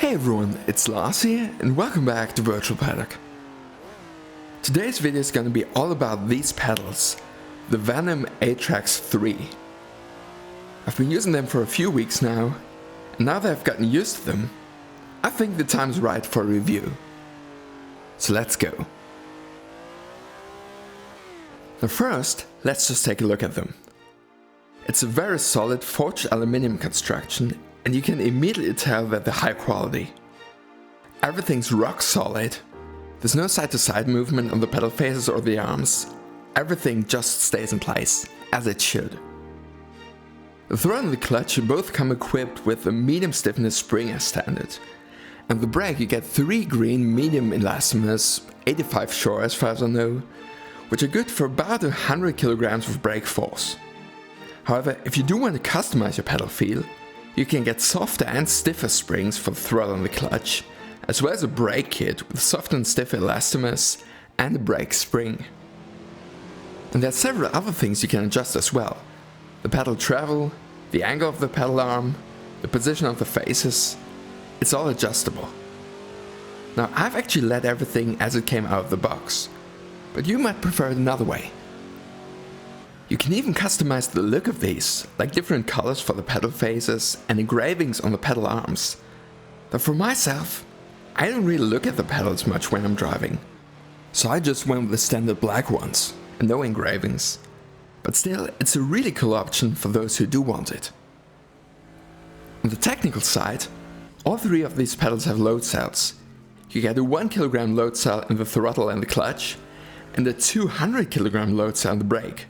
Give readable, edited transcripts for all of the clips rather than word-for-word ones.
Hey everyone, it's Lars here and welcome back to Virtual Paddock. Today's video is going to be all about these pedals, the Venym Atrax 3. I've been using them for a few weeks now, and now that I've gotten used to them, I think the time's right for a review. So let's go. Now first, let's just take a look at them. It's a very solid forged aluminium construction, and you can immediately tell that they're high quality. Everything's rock solid. There's no side to side movement on the pedal faces or the arms. Everything just stays in place, as it should. The throttle and the clutch both come equipped with a medium stiffness spring as standard. And the brake you get 3 green medium elastomers, 85 Shore as far as I know, which are good for about 100 kilograms of brake force. However, if you do want to customize your pedal feel, you can get softer and stiffer springs for the throttle and the clutch, as well as a brake kit with softer and stiffer elastomers and a brake spring. And there are several other things you can adjust as well. The pedal travel, the angle of the pedal arm, the position of the faces, it's all adjustable. Now I've actually let everything as it came out of the box, but you might prefer it another way. You can even customize the look of these, like different colors for the pedal faces and engravings on the pedal arms. But for myself, I don't really look at the pedals much when I'm driving, so I just went with the standard black ones and no engravings. But still, it's a really cool option for those who do want it. On the technical side, all 3 of these pedals have load cells. You get a 1 kg load cell in the throttle and the clutch, and a 200 kg load cell in the brake.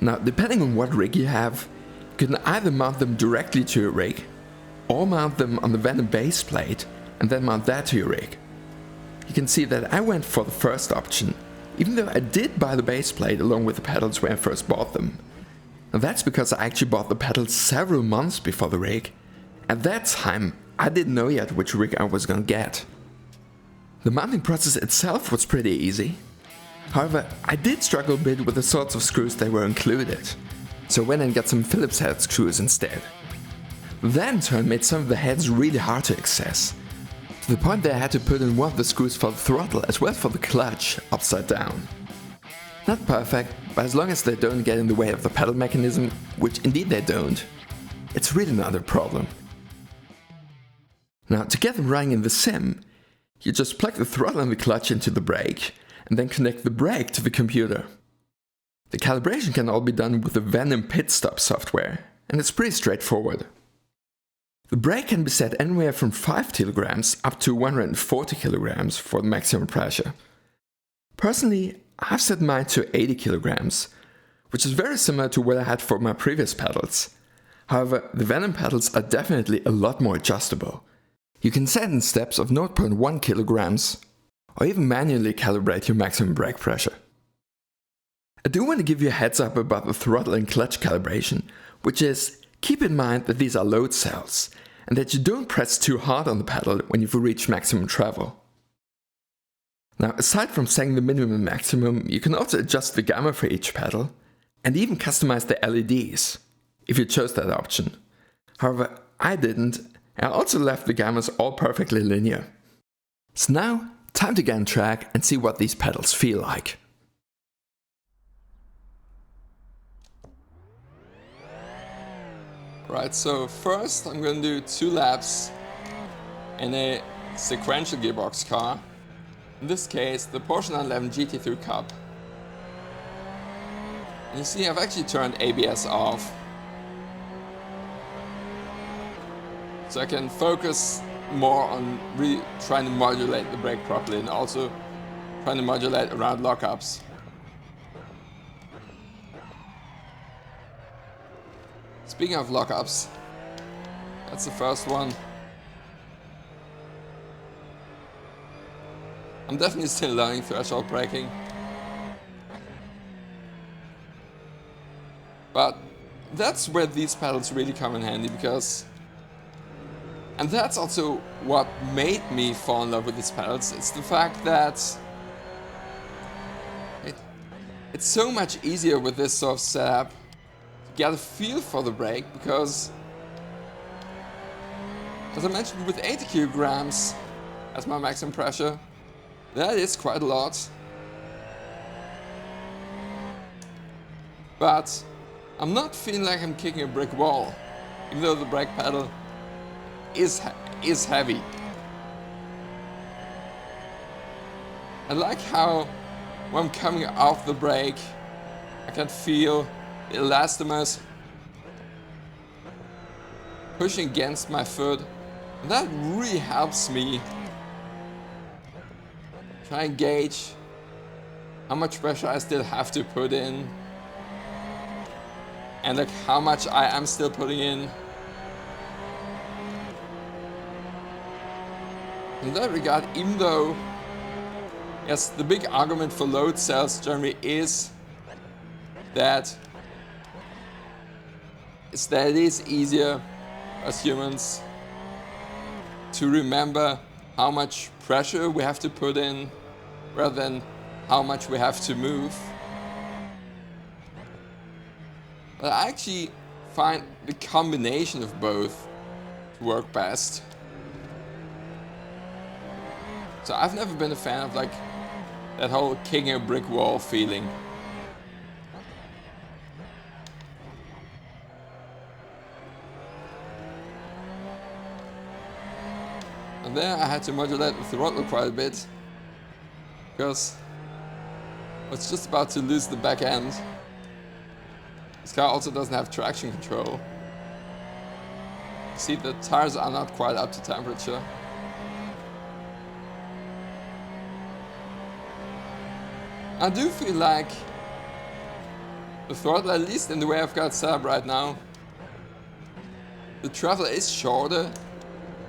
Now, depending on what rig you have, you can either mount them directly to your rig, or mount them on the Venym base plate and then mount that to your rig. You can see that I went for the first option, even though I did buy the base plate along with the pedals when I first bought them. Now that's because I actually bought the pedals several months before the rig. At that time, I didn't know yet which rig I was gonna get. The mounting process itself was pretty easy. However, I did struggle a bit with the sorts of screws that were included, so I went and got some Phillips head screws instead. That in turn made some of the heads really hard to access, to the point that I had to put in one of the screws for the throttle as well as for the clutch upside down. Not perfect, but as long as they don't get in the way of the pedal mechanism, which indeed they don't, it's really not a problem. Now, to get them running in the sim, you just plug the throttle and the clutch into the brake, and then connect the brake to the computer. The calibration can all be done with the Venym pit stop software, and it's pretty straightforward. The brake can be set anywhere from 5 kilograms up to 140 kilograms for the maximum pressure. Personally, I've set mine to 80 kilograms, which is very similar to what I had for my previous pedals. However, the Venym pedals are definitely a lot more adjustable. You can set in steps of 0.1 kilograms, or even manually calibrate your maximum brake pressure. I do want to give you a heads up about the throttle and clutch calibration, which is, keep in mind that these are load cells, and that you don't press too hard on the pedal when you've reached maximum travel. Now, aside from setting the minimum and maximum, you can also adjust the gamma for each pedal, and even customize the LEDs, if you chose that option. However, I didn't, and I also left the gammas all perfectly linear. So now, time to get on track and see what these pedals feel like. Right, so first I'm going to do 2 laps in a sequential gearbox car. In this case, the Porsche 911 GT3 Cup. And you see I've actually turned ABS off, so I can focus more on really trying to modulate the brake properly and also trying to modulate around lockups. Speaking of lockups, that's the first one. I'm definitely still learning threshold braking, but that's where these pedals really come in handy and that's also what made me fall in love with these pedals. It's the fact that it's so much easier with this sort of setup to get a feel for the brake, because As I mentioned, with 80 kilograms as my maximum pressure, that is quite a lot. But I'm not feeling like I'm kicking a brick wall, even though the brake pedal is heavy. I like how when I'm coming off the brake, I can feel the elastomers pushing against my foot. And that really helps me try and gauge how much pressure I still have to put in and like how much I am still putting in. In that regard, even though, yes, the big argument for load cells generally is that it is easier as humans to remember how much pressure we have to put in rather than how much we have to move. But I actually find the combination of both to work best. So I've never been a fan of like that whole kicking a brick wall feeling. And there I had to modulate the throttle quite a bit because I was just about to lose the back end. This car also doesn't have traction control. See, the tires are not quite up to temperature. I do feel like the throttle, at least in the way I've got it set up right now, the travel is shorter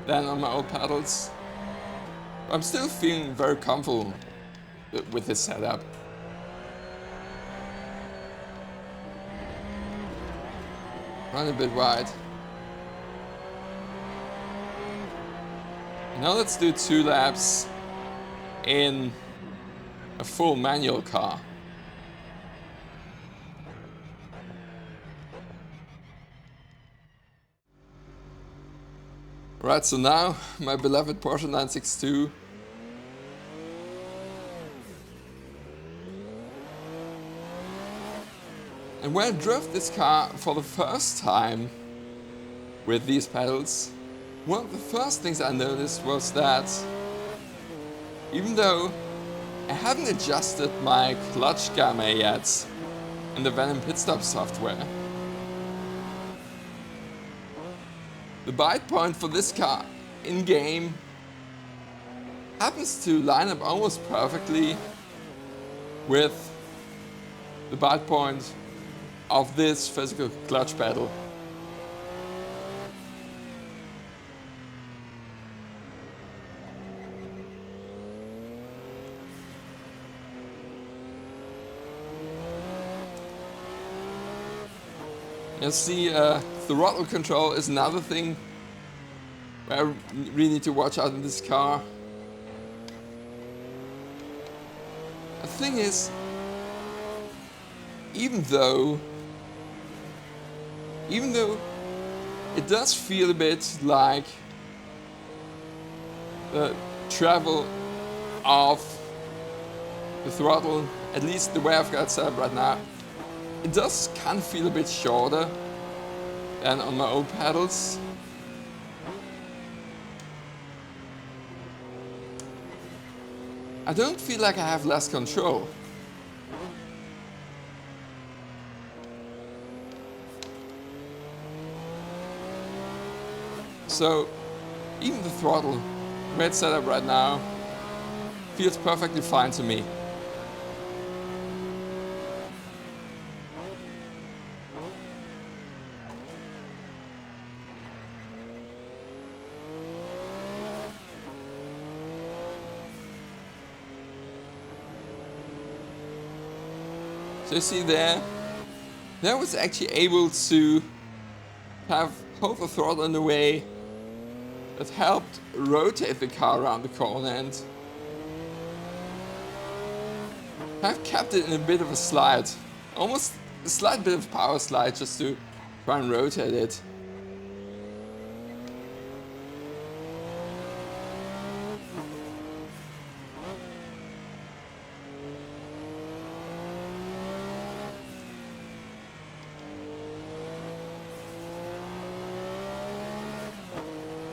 than on my old pedals. I'm still feeling very comfortable with this setup. Run a bit wide. Now let's do 2 laps in a full manual car. Right, so now my beloved Porsche 962 and when I drove this car for the first time with these pedals, one of the first things I noticed was that even though I haven't adjusted my clutch gamma yet in the Venym pit stop software, the bite point for this car in-game happens to line up almost perfectly with the bite point of this physical clutch pedal. You see, throttle control is another thing where I really need to watch out in this car. The thing is, even though it does feel a bit like the travel of the throttle, at least the way I've got it set up right now, it does kind of feel a bit shorter than on my old pedals. I don't feel like I have less control. So even the throttle, the way it's set up right now, feels perfectly fine to me. So you see there I was actually able to have hold the throttle in a way that helped rotate the car around the corner, and I've kept it in a bit of a slide, almost a slight bit of power slide just to try and rotate it.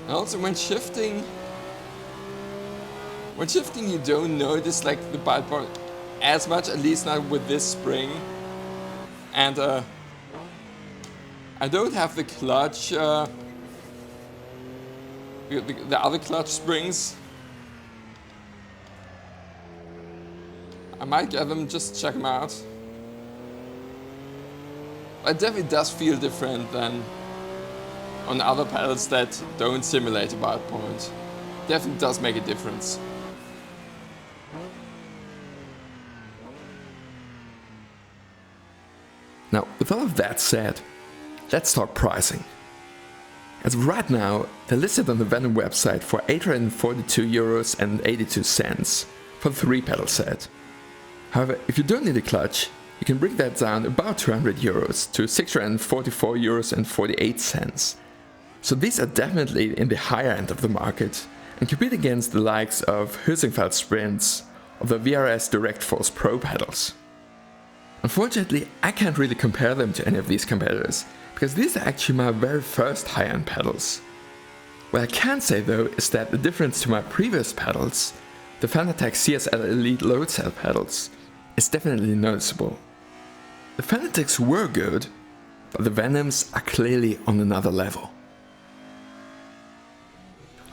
And also when shifting you don't notice like the bite point as much, at least not with this spring. And I don't have the clutch, the other clutch springs. I might get them, just check them out. It definitely does feel different than on other pedals that don't simulate a bite point. Definitely does make a difference. Now, with all of that said, let's talk pricing. As of right now, they're listed on the Venym website for €842.82 for the 3-pedal set. However, if you don't need a clutch, you can bring that down about €200 to €644.48. So these are definitely in the higher end of the market and compete against the likes of Hülsenfeld Sprints or the VRS Direct Force Pro pedals. Unfortunately, I can't really compare them to any of these competitors, because these are actually my very first high-end pedals. What I can say though is that the difference to my previous pedals, the Fanatec CSL Elite load cell pedals, is definitely noticeable. The Fanatics were good, but the Venoms are clearly on another level.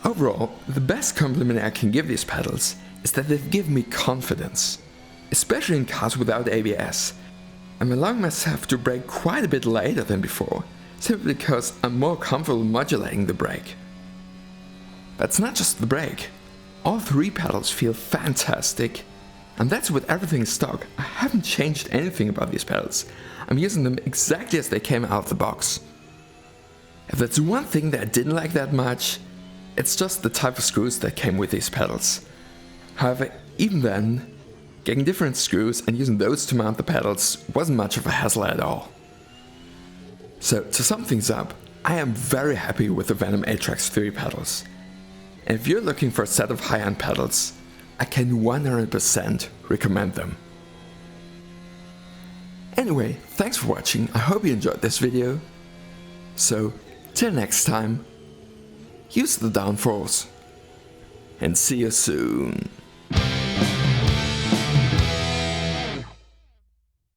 Overall, the best compliment I can give these pedals is that they've given me confidence, especially in cars without ABS. I'm allowing myself to brake quite a bit later than before, simply because I'm more comfortable modulating the brake. But it's not just the brake. All 3 pedals feel fantastic, and that's with everything stock. I haven't changed anything about these pedals. I'm using them exactly as they came out of the box. If that's one thing that I didn't like that much, it's just the type of screws that came with these pedals. However, even then, getting different screws and using those to mount the pedals wasn't much of a hassle at all. So to sum things up, I am very happy with the Venym Atrax 3 pedals. And if you're looking for a set of high-end pedals, I can 100% recommend them. Anyway, thanks for watching, I hope you enjoyed this video. So, till next time, use the downforce, and see you soon.